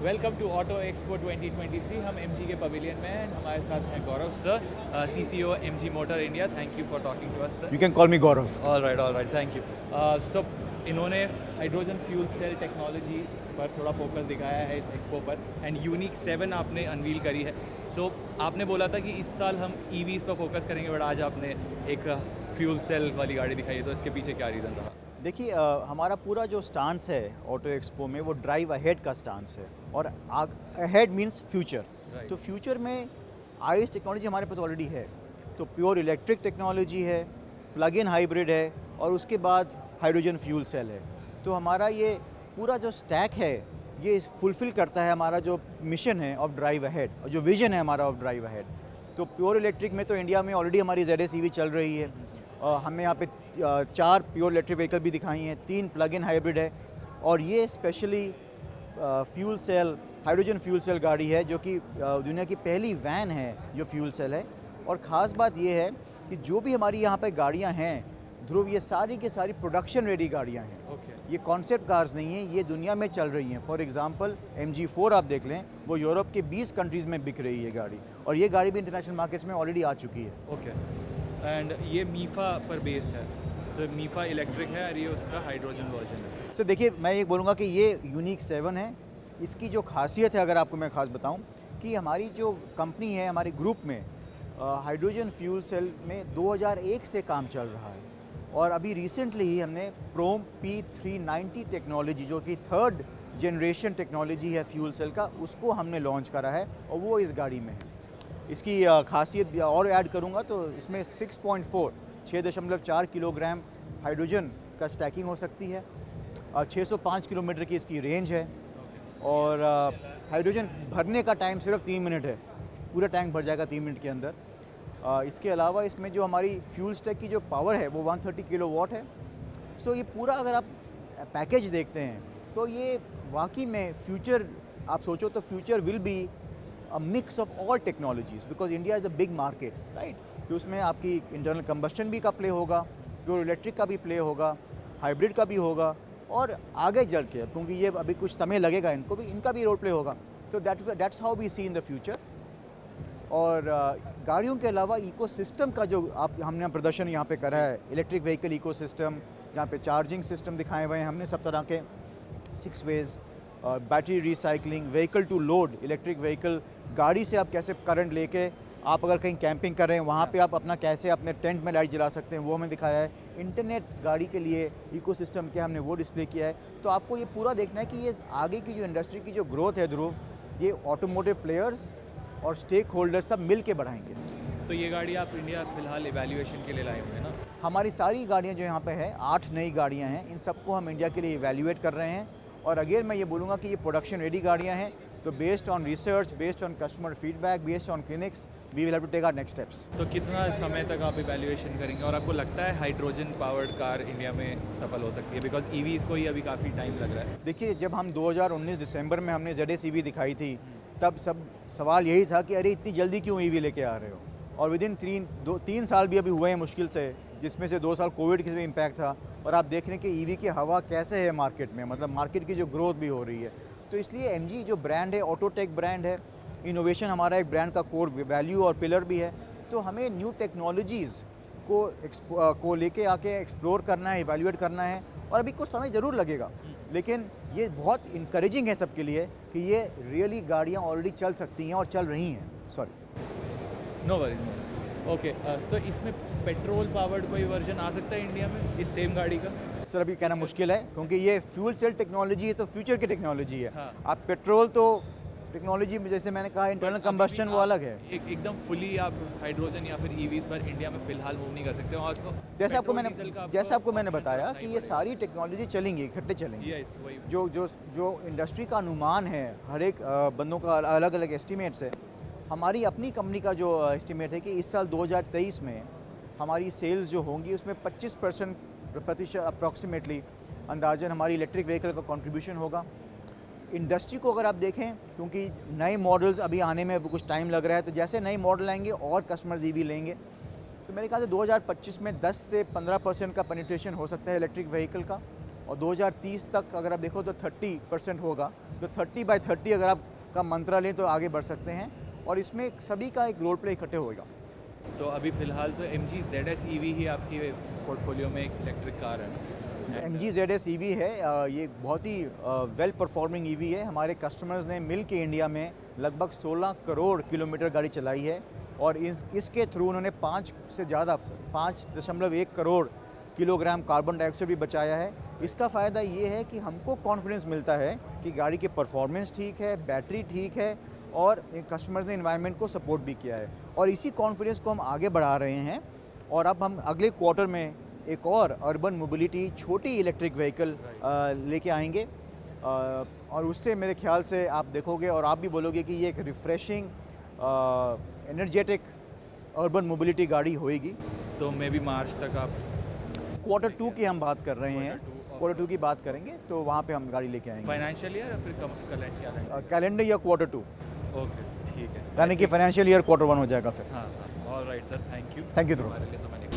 Welcome to auto expo 2023। हम MG के pavilion में हैं। हमारे साथ हैं Gaurav sir, CCO MG Motor India. Thank you for talking to us sir. You can call me Gaurav. All right, thank you. So इन्होंने hydrogen fuel cell technology पर थोड़ा फोकस दिखाया है इस एक्सपो पर, एंड यूनिक 7 आपने अनवील करी है। सो आपने बोला था कि इस साल हम ईवीज़ पर फोकस करेंगे, बट आज आपने एक फ्यूल सेल वाली गाड़ी दिखाई है, तो इसके पीछे क्या रीज़न रहा? देखिए हमारा पूरा जो स्टांस है ऑटो एक्सपो में वो ड्राइव अहेड का स्टांस है और अहेड मींस फ्यूचर। Right. तो फ्यूचर में आईएस टेक्नोलॉजी हमारे पास ऑलरेडी है, तो प्योर इलेक्ट्रिक टेक्नोलॉजी है, प्लग इन हाइब्रिड है और उसके बाद हाइड्रोजन फ्यूल सेल है। तो हमारा ये पूरा जो स्टैक है ये फुलफ़िल करता है हमारा जो मिशन है ऑफ ड्राइव अहेड और जो विजन है हमारा ऑफ ड्राइव अहेड। तो प्योर इलेक्ट्रिक में तो इंडिया में ऑलरेडी हमारी ZS EV चल रही है। हमें यहाँ पे 4 प्योर इलेक्ट्रिक व्हीकल भी दिखाई हैं, 3 प्लग इन हाइब्रिड है और ये specially fuel cell hydrogen fuel cell गाड़ी है जो कि दुनिया की पहली वैन है जो फ्यूल सेल है। और ख़ास बात ये है कि जो भी हमारी यहाँ पे गाड़ियाँ हैं ध्रुव, ये सारी की सारी प्रोडक्शन रेडी गाड़ियाँ हैं। ये कॉन्सेप्ट कार्स नहीं हैं, ये दुनिया में चल रही हैं। फॉर एग्जांपल MG4 आप देख लें, वो यूरोप के 20 कंट्रीज़ में बिक रही है गाड़ी, और ये गाड़ी भी इंटरनेशनल मार्केट्स में ऑलरेडी आ चुकी है। ओके, एंड ये मीफा पर बेस्ड है। सो मीफा इलेक्ट्रिक है और ये उसका हाइड्रोजन वर्जन है। सर देखिए, मैं ये बोलूँगा कि ये यूनिक 7 है। इसकी जो खासियत है, अगर आपको मैं खास बताऊँ, कि हमारी जो कंपनी है हमारे ग्रुप में हाइड्रोजन फ्यूल सेल्स में 2001 से काम चल रहा है और अभी रिसेंटली ही हमने प्रोम P390 टेक्नोलॉजी जो कि 3rd जनरेशन टेक्नोलॉजी है फ्यूल सेल का, उसको हमने लॉन्च करा है और वो इस गाड़ी में है। इसकी खासियत और ऐड करूँगा तो इसमें 6.4 किलोग्राम हाइड्रोजन का स्टैकिंग हो सकती है, 605 किलोमीटर की इसकी रेंज है और हाइड्रोजन भरने का टाइम सिर्फ 3 मिनट है। पूरा टैंक भर जाएगा 3 मिनट के अंदर। इसके अलावा इसमें जो हमारी फ्यूल स्टैक की जो पावर है वो 130 किलोवाट है। सो ये पूरा अगर आप पैकेज देखते हैं तो ये वाकई में फ्यूचर, आप सोचो तो future will be a mix of all technologies because India is a big market, right. तो उसमें आपकी इंटरनल कंबस्शन भी का प्ले होगा, प्योर इलेक्ट्रिक का भी प्ले होगा, हाइब्रिड का भी होगा और आगे चल के, क्योंकि ये अभी कुछ समय लगेगा इनका भी रोल प्ले होगा। तो that's how we see in the future. और गाड़ियों के अलावा इकोसिस्टम का जो हमने प्रदर्शन यहाँ पे करा है, इलेक्ट्रिक व्हीकल इकोसिस्टम, जहाँ पे चार्जिंग सिस्टम दिखाए हुए हैं हमने सब तरह के 6 ways, battery recycling, vehicle to load, electric vehicle, गाड़ी से आप कैसे करंट लेके आप अगर कहीं कैंपिंग कर रहे हैं वहाँ पे आप अपना कैसे अपने टेंट में लाइट जला सकते हैं, वो हमें दिखाया है। इंटरनेट गाड़ी के लिए इकोसिस्टम क्या हमने वो डिस्प्ले किया है। तो आपको ये पूरा देखना है कि ये आगे की जो इंडस्ट्री की जो ग्रोथ है ध्रुव, ये ऑटोमोटिव प्लेयर्स और स्टेक होल्डर्स सब मिल के बढ़ाएंगे। तो ये गाड़ी आप इंडिया फ़िलहाल इवैल्यूएशन के लिए लाए होंगे ना? हमारी सारी गाड़ियाँ जो यहाँ पे है, 8 नई गाड़ियाँ हैं, इन सबको हम इंडिया के लिए इवैल्यूएट कर रहे हैं। और अगेन मैं ये बोलूँगा कि ये प्रोडक्शन रेडी गाड़ियाँ हैं, तो based on research, based on customer feedback, based on clinics, we will have to take our next steps. तो कितना समय तक आप इवैल्यूएशन करेंगे और आपको लगता है हाइड्रोजन पावर्ड कार इंडिया में सफल हो सकती है? बिकॉज ईवीज़ को ही अभी काफ़ी टाइम लग रहा है। देखिए, जब हम 2019 दिसंबर में हमने ZS EV दिखाई थी, तब सब सवाल यही था कि अरे इतनी जल्दी क्यों EV लेके आ रहे हो। और विदिन 3 साल भी अभी हुए हैं मुश्किल से, जिसमें से 2 साल कोविड के भी इम्पैक्ट था। और आप देख रहे हैं कि EV की हवा कैसे है मार्केट में, मतलब मार्केट की जो ग्रोथ भी हो रही है। तो इसलिए MG जो ब्रांड है, ऑटोटेक ब्रांड है, इनोवेशन हमारा एक ब्रांड का कोर वैल्यू और पिलर भी है। तो हमें न्यू टेक्नोलॉजीज़ को लेके आके एक्सप्लोर करना है, इवैल्यूएट करना है। और अभी कुछ समय ज़रूर लगेगा, लेकिन ये बहुत इनकरेजिंग है सबके लिए कि ये रियली गाड़ियाँ ऑलरेडी चल सकती हैं और चल रही हैं। Sorry, no worries. ओके, तो इसमें पेट्रोल पावर्ड कोई वर्जन आ सकता है इंडिया में इस सेम गाड़ी का? सर अभी कहना मुश्किल है, क्योंकि ये फ्यूल सेल टेक्नोलॉजी है तो फ्यूचर की टेक्नोलॉजी है। हाँ। आप पेट्रोल तो टेक्नोलॉजी में, जैसे मैंने कहा, इंटरनल कंबस्शन वो अलग है। एकदम फुली आप हाइड्रोजन या फिर ईवीज़ पर इंडिया में फ़िलहाल मूव नहीं कर सकते। और जैसे आपको मैंने बताया कि ये सारी टेक्नोलॉजी चलेंगी, इकट्ठे चलेंगी। यस, वही। जो इंडस्ट्री का अनुमान है, हर एक बंदों का अलग अलग एस्टिमेट्स है। हमारी अपनी कंपनी का जो एस्टिमेट है कि इस साल 2023 में हमारी सेल्स जो होंगी उसमें 25% अप्रॉक्सीमेटली अंदाजन हमारी इलेक्ट्रिक व्हीकल का कंट्रीब्यूशन होगा। इंडस्ट्री को अगर आप देखें, क्योंकि नए मॉडल्स अभी आने में कुछ टाइम लग रहा है, तो जैसे नए मॉडल आएंगे और कस्टमर्स EV लेंगे, तो मेरे ख्याल से 2025 में 10 से 15% का पेनिट्रेशन हो सकता है इलेक्ट्रिक व्हीकल का। और 2030 तक अगर आप देखो तो 30% होगा। तो 30/30 अगर आप का मंत्रा लें तो आगे बढ़ सकते हैं, और इसमें सभी का एक रोल प्ले इकट्ठे होएगा। तो अभी फ़िलहाल तो MG ZS EV ही आपकी पोर्टफोलियो में एक इलेक्ट्रिक कार है। MG ZS EV है, ये बहुत ही वेल परफॉर्मिंग EV है। हमारे कस्टमर्स ने मिल के इंडिया में लगभग 16 करोड़ किलोमीटर गाड़ी चलाई है, और इसके थ्रू उन्होंने 5 से ज़्यादा 5.1 करोड़ किलोग्राम कार्बन डाइऑक्साइड भी बचाया है। इसका फ़ायदा ये है कि हमको कॉन्फिडेंस मिलता है कि गाड़ी की परफॉर्मेंस ठीक है, बैटरी ठीक है, और कस्टमर्स ने एनवायरनमेंट को सपोर्ट भी किया है, और इसी कॉन्फिडेंस को हम आगे बढ़ा रहे हैं। और अब हम अगले क्वार्टर में एक और अर्बन मोबिलिटी छोटी इलेक्ट्रिक व्हीकल लेके आएंगे, और उससे मेरे ख्याल से आप देखोगे और आप भी बोलोगे कि ये एक रिफ़्रेशिंग एनर्जेटिक अर्बन मोबिलिटी गाड़ी होएगी। तो मे बी मार्च तक आप क्वार्टर 2 की हम बात कर रहे हैं, Q2 क्वार्टर 2 की बात करेंगे तो वहाँ पे हम गाड़ी लेके आएंगे। फाइनेंशियल ईयर या फिर कैलेंडर? कैलेंडर या क्वार्टर 2, ओके ठीक है। यानी कि फाइनेंशियल ईयर क्वार्टर 1 हो जाएगा फिर। हाँ हाँ, all right sir, thank you. Thank you Dhruv. हमारे लिए समय निकालने